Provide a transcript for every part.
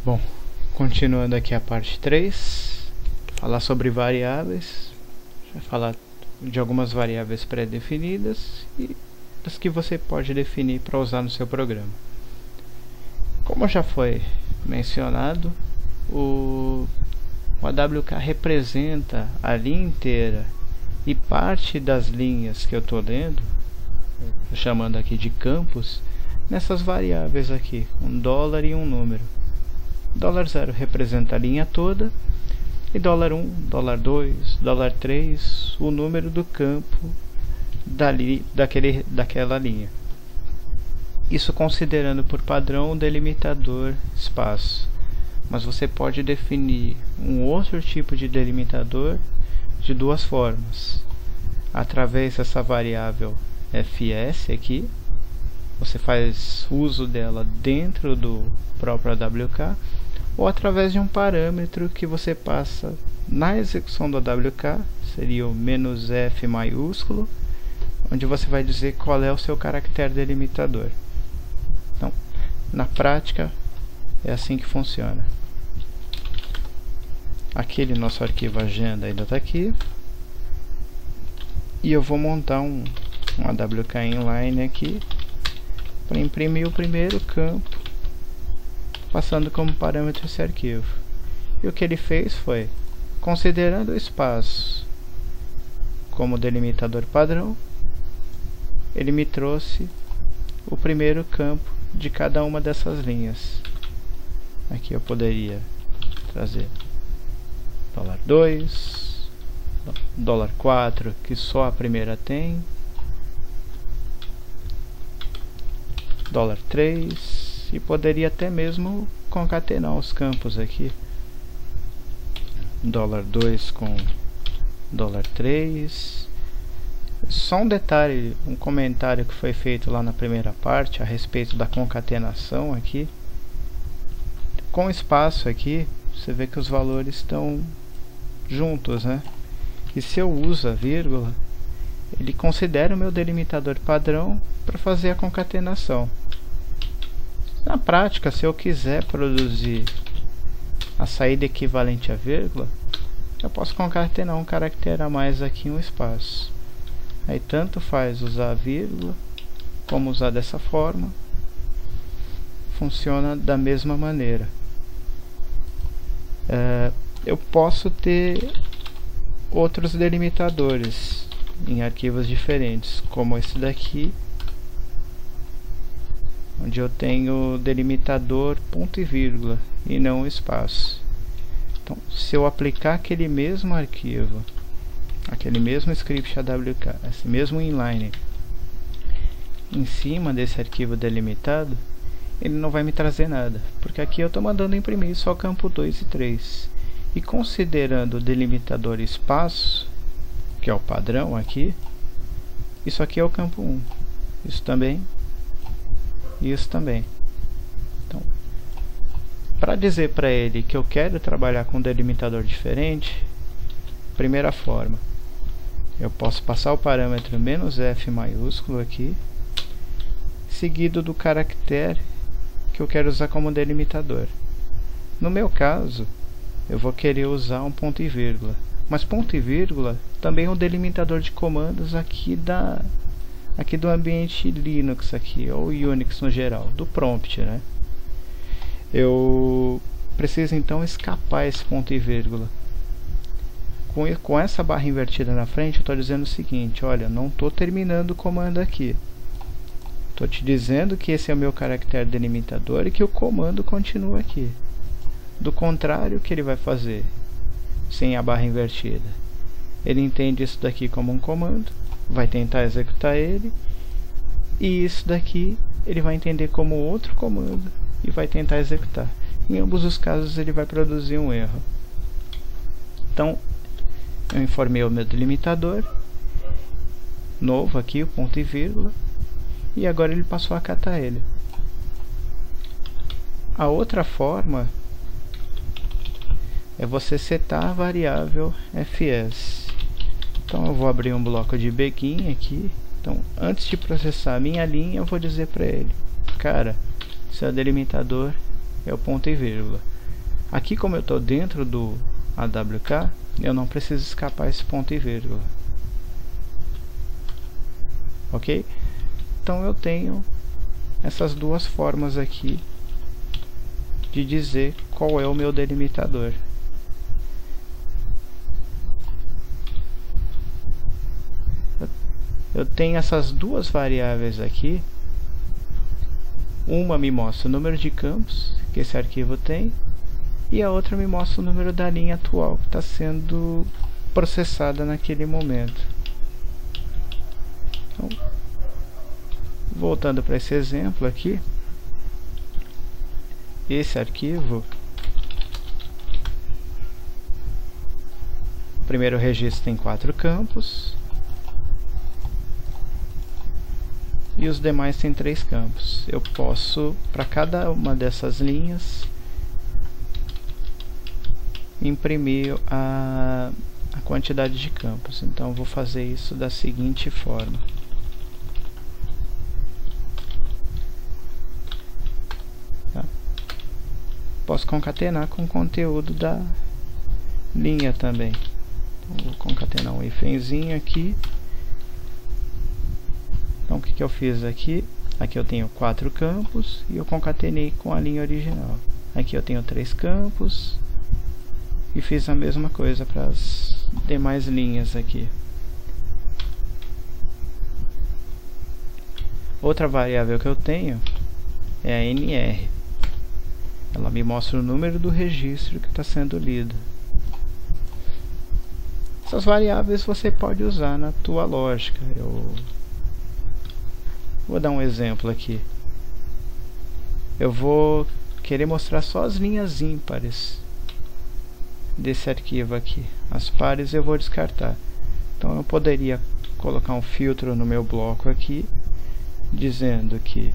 Bom, continuando aqui a parte 3, falar sobre variáveis, vai falar de algumas variáveis pré-definidas e das que você pode definir para usar no seu programa. Como já foi mencionado, o AWK representa a linha inteira e parte das linhas que eu estou lendo, chamando aqui de campos, nessas variáveis aqui, um dólar e um número. $0 representa a linha toda e $1, $2, $3 o número do campo daquela linha. Isso considerando por padrão o delimitador espaço, mas você pode definir um outro tipo de delimitador de duas formas. Através dessa variável fs aqui, você faz uso dela dentro do próprio AWK, ou através de um parâmetro que você passa na execução do AWK, seria o "-f" maiúsculo, onde você vai dizer qual é o seu caractere delimitador. Então, na prática, é assim que funciona. Aquele nosso arquivo agenda ainda está aqui, e eu vou montar um AWK inline aqui para imprimir o primeiro campo, passando como parâmetro esse arquivo. E o que ele fez foi, considerando o espaço como delimitador padrão, ele me trouxe o primeiro campo de cada uma dessas linhas. Aqui eu poderia trazer $2, $4, que só a primeira tem, $3, e poderia até mesmo concatenar os campos aqui, $2 com $3. Só um detalhe, um comentário que foi feito lá na primeira parte a respeito da concatenação aqui. Com espaço aqui, você vê que os valores estão juntos, né? E se eu uso a vírgula, ele considera o meu delimitador padrão para fazer a concatenação. Na prática, se eu quiser produzir a saída equivalente à vírgula, eu posso concatenar um caractere a mais aqui em um espaço. Aí tanto faz usar a vírgula como usar dessa forma, funciona da mesma maneira. Eu posso ter outros delimitadores em arquivos diferentes, como esse daqui, onde eu tenho delimitador ponto e vírgula e não espaço. Então, se eu aplicar aquele mesmo arquivo, aquele mesmo script AWK, esse mesmo inline, em cima desse arquivo delimitado, ele não vai me trazer nada, porque aqui eu estou mandando imprimir só campo 2 e 3. E considerando o delimitador espaço, que é o padrão aqui, isso aqui é o campo 1, isso também, e isso também. Então, para dizer para ele que eu quero trabalhar com um delimitador diferente, primeira forma, eu posso passar o parâmetro "-f" maiúsculo aqui, seguido do caractere que eu quero usar como delimitador. No meu caso, eu vou querer usar um ponto e vírgula, mas ponto e vírgula também é um delimitador de comandos aqui do ambiente Linux aqui, ou Unix no geral, do prompt, né? Eu preciso então escapar esse ponto e vírgula. Com essa barra invertida na frente, eu estou dizendo o seguinte: olha, não estou terminando o comando aqui. Estou te dizendo que esse é o meu caractere delimitador e que o comando continua aqui. Do contrário, o que ele vai fazer sem a barra invertida? Ele entende isso daqui como um comando, vai tentar executar ele, e isso daqui ele vai entender como outro comando e vai tentar executar. Em ambos os casos ele vai produzir um erro. Então, eu informei o meu delimitador novo aqui, o ponto e vírgula, e agora ele passou a acatar ele. A outra forma é você setar a variável fs. Então eu vou abrir um bloco de begin aqui. Então, antes de processar a minha linha, eu vou dizer para ele: cara, seu delimitador é o ponto e vírgula. Aqui, como eu estou dentro do AWK, eu não preciso escapar esse ponto e vírgula. Ok? Então eu tenho essas duas formas aqui de dizer qual é o meu delimitador. Eu tenho essas duas variáveis aqui. Uma me mostra o número de campos que esse arquivo tem, e a outra me mostra o número da linha atual que está sendo processada naquele momento. Então, voltando para esse exemplo aqui, esse arquivo, o primeiro registro tem 4 campos e os demais tem 3 campos. Eu posso, para cada uma dessas linhas, imprimir a quantidade de campos. Então eu vou fazer isso da seguinte forma. Tá? Posso concatenar com o conteúdo da linha também. Então, vou concatenar um hífenzinho aqui. Então o que eu fiz aqui? Aqui eu tenho 4 campos e eu concatenei com a linha original. Aqui eu tenho 3 campos e fiz a mesma coisa para as demais linhas aqui. Outra variável que eu tenho é a NR. Ela me mostra o número do registro que está sendo lido. Essas variáveis você pode usar na tua lógica. Eu vou dar um exemplo aqui. Eu vou querer mostrar só as linhas ímpares desse arquivo aqui. As pares eu vou descartar. Então eu poderia colocar um filtro no meu bloco aqui, dizendo que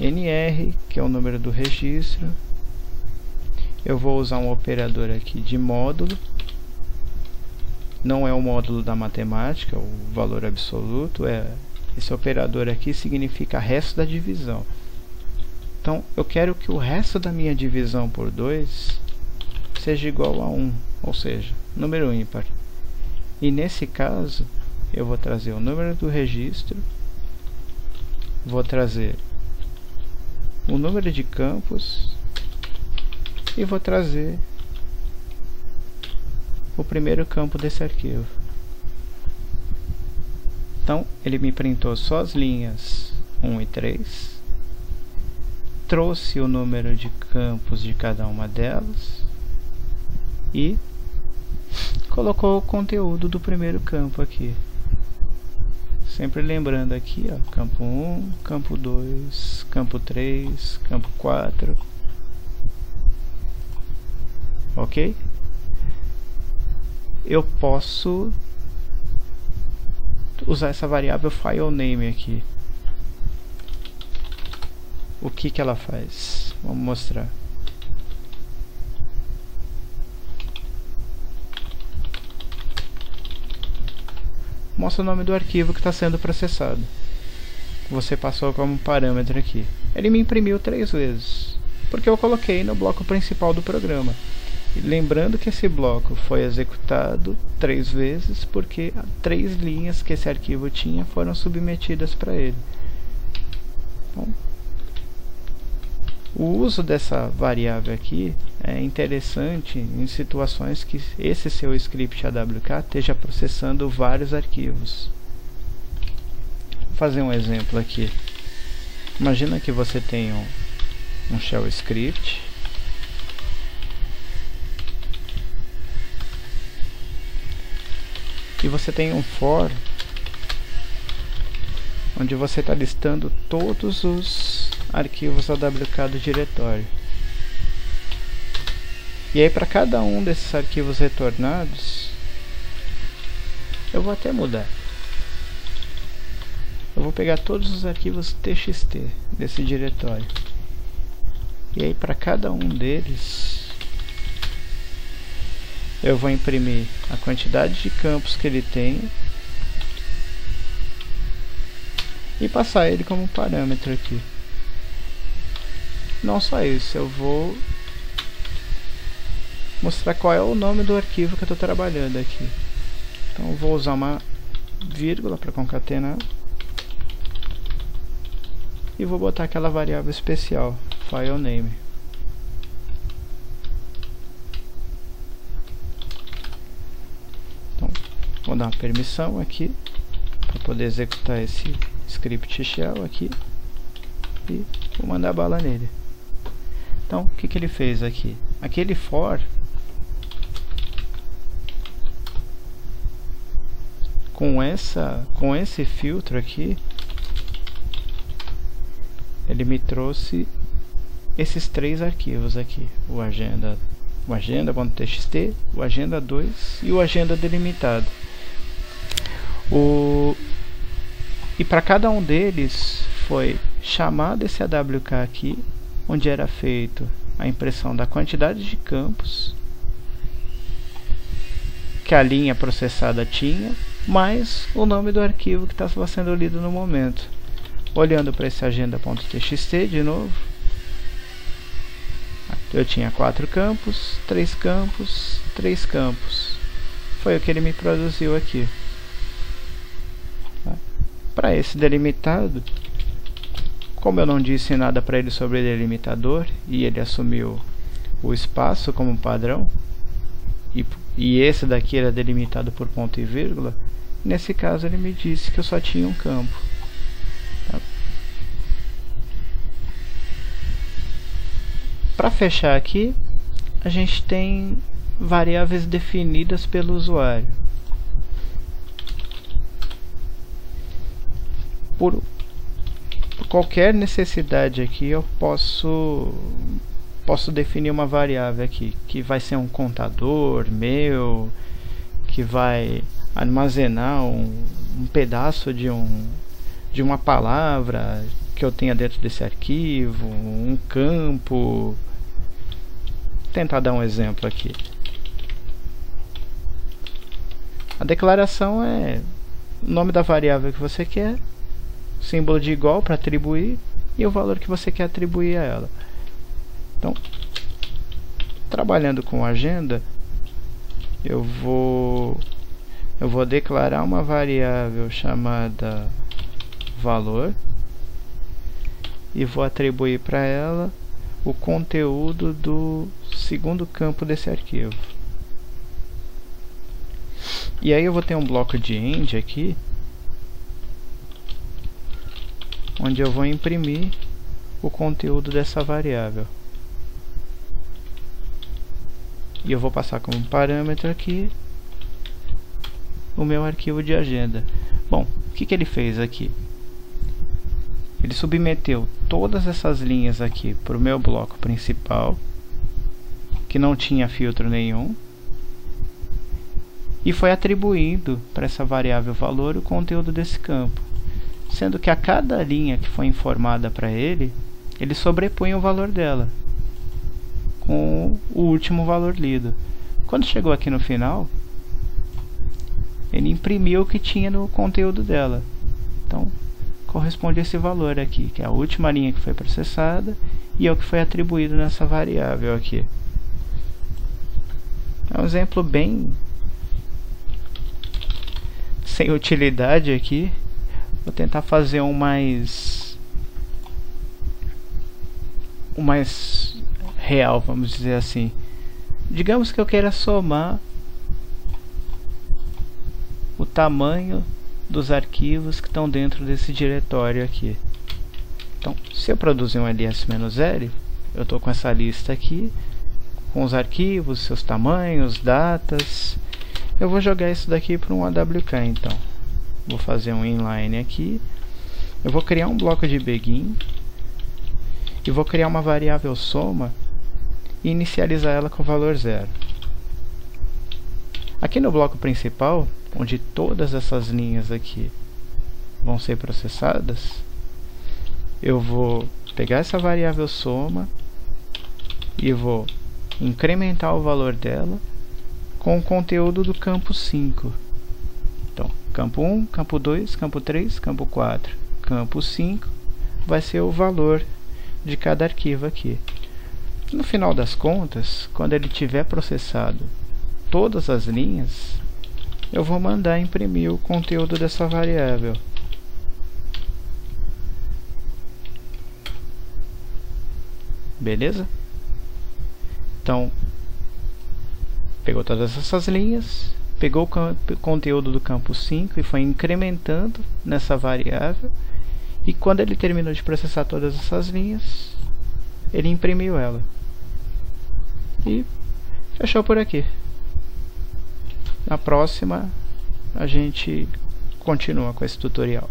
NR, que é o número do registro, eu vou usar um operador aqui de módulo. Não é o módulo da matemática, o valor absoluto, esse operador aqui significa resto da divisão. Então eu quero que o resto da minha divisão por 2 seja igual a 1, ou seja, número ímpar. E nesse caso eu vou trazer o número do registro, vou trazer o número de campos e vou trazer o primeiro campo desse arquivo. Então ele me printou só as linhas 1 e 3, trouxe o número de campos de cada uma delas e colocou o conteúdo do primeiro campo aqui. Sempre lembrando aqui, ó, campo 1, campo 2, campo 3, campo 4. Ok? Eu posso usar essa variável filename aqui. O que ela faz? Vamos mostrar. Mostra o nome do arquivo que está sendo processado. Você passou como parâmetro aqui. Ele me imprimiu 3 vezes, porque eu coloquei no bloco principal do programa. E lembrando que esse bloco foi executado 3 vezes, porque 3 linhas que esse arquivo tinha foram submetidas para ele. Bom, o uso dessa variável aqui é interessante em situações que esse seu script AWK esteja processando vários arquivos. Vou fazer um exemplo aqui. Imagina que você tem um shell script e você tem um for onde você está listando todos os arquivos AWK do diretório. E aí para cada um desses arquivos retornados, eu vou até mudar. Eu vou pegar todos os arquivos txt desse diretório. E aí para cada um deles, eu vou imprimir a quantidade de campos que ele tem e passar ele como parâmetro aqui. Não só isso, eu vou mostrar qual é o nome do arquivo que eu estou trabalhando aqui. Então eu vou usar uma vírgula para concatenar e vou botar aquela variável especial, file name. Então vou dar uma permissão aqui para poder executar esse script shell aqui e vou mandar bala nele. Então o que ele fez aqui? Aquele for com esse filtro aqui, ele me trouxe esses três arquivos aqui, o agenda.txt, o agenda2 e o agenda delimitado. E para cada um deles foi chamado esse AWK aqui, onde era feito a impressão da quantidade de campos que a linha processada tinha, mais o nome do arquivo que estava sendo lido no momento. Olhando para esse agenda.txt de novo, eu tinha 4 campos, 3 campos, 3 campos. Foi o que ele me produziu aqui. Para esse delimitado, como eu não disse nada para ele sobre delimitador e ele assumiu o espaço como padrão, e esse daqui era delimitado por ponto e vírgula, nesse caso ele me disse que eu só tinha um campo. Tá? Para fechar aqui, a gente tem variáveis definidas pelo usuário. Por qualquer necessidade aqui, eu posso definir uma variável aqui, que vai ser um contador meu, que vai armazenar um pedaço de uma palavra que eu tenha dentro desse arquivo, um campo. Vou tentar dar um exemplo aqui. A declaração é o nome da variável que você quer, símbolo de igual para atribuir e o valor que você quer atribuir a ela. Então, trabalhando com agenda, eu vou declarar uma variável chamada valor e vou atribuir para ela o conteúdo do segundo campo desse arquivo. E aí eu vou ter um bloco de end aqui, onde eu vou imprimir o conteúdo dessa variável. E eu vou passar como parâmetro aqui o meu arquivo de agenda. Bom, o que ele fez aqui? Ele submeteu todas essas linhas aqui para o meu bloco principal, que não tinha filtro nenhum, e foi atribuindo para essa variável valor o conteúdo desse campo, sendo que a cada linha que foi informada para ele, ele sobrepunha o valor dela com o último valor lido. Quando chegou aqui no final, ele imprimiu o que tinha no conteúdo dela. Então, corresponde a esse valor aqui, que é a última linha que foi processada e é o que foi atribuído nessa variável aqui. É um exemplo bem sem utilidade aqui. Vou tentar fazer um mais real, vamos dizer assim. Digamos que eu queira somar o tamanho dos arquivos que estão dentro desse diretório aqui. Então, se eu produzir um ls-l, eu estou com essa lista aqui, com os arquivos, seus tamanhos, datas. Eu vou jogar isso daqui para um AWK, então. Vou fazer um inline aqui. Eu vou criar um bloco de begin e vou criar uma variável soma e inicializar ela com o valor 0. Aqui no bloco principal, onde todas essas linhas aqui vão ser processadas, eu vou pegar essa variável soma e vou incrementar o valor dela com o conteúdo do campo 5. Então, campo 1, campo 2, campo 3, campo 4, campo 5 vai ser o valor de cada arquivo aqui. No final das contas, quando ele tiver processado todas as linhas, eu vou mandar imprimir o conteúdo dessa variável. Beleza? Então, pegou todas essas linhas, pegou o conteúdo do campo 5 e foi incrementando nessa variável, e quando ele terminou de processar todas essas linhas, ele imprimiu ela. E fechou por aqui. Na próxima a gente continua com esse tutorial.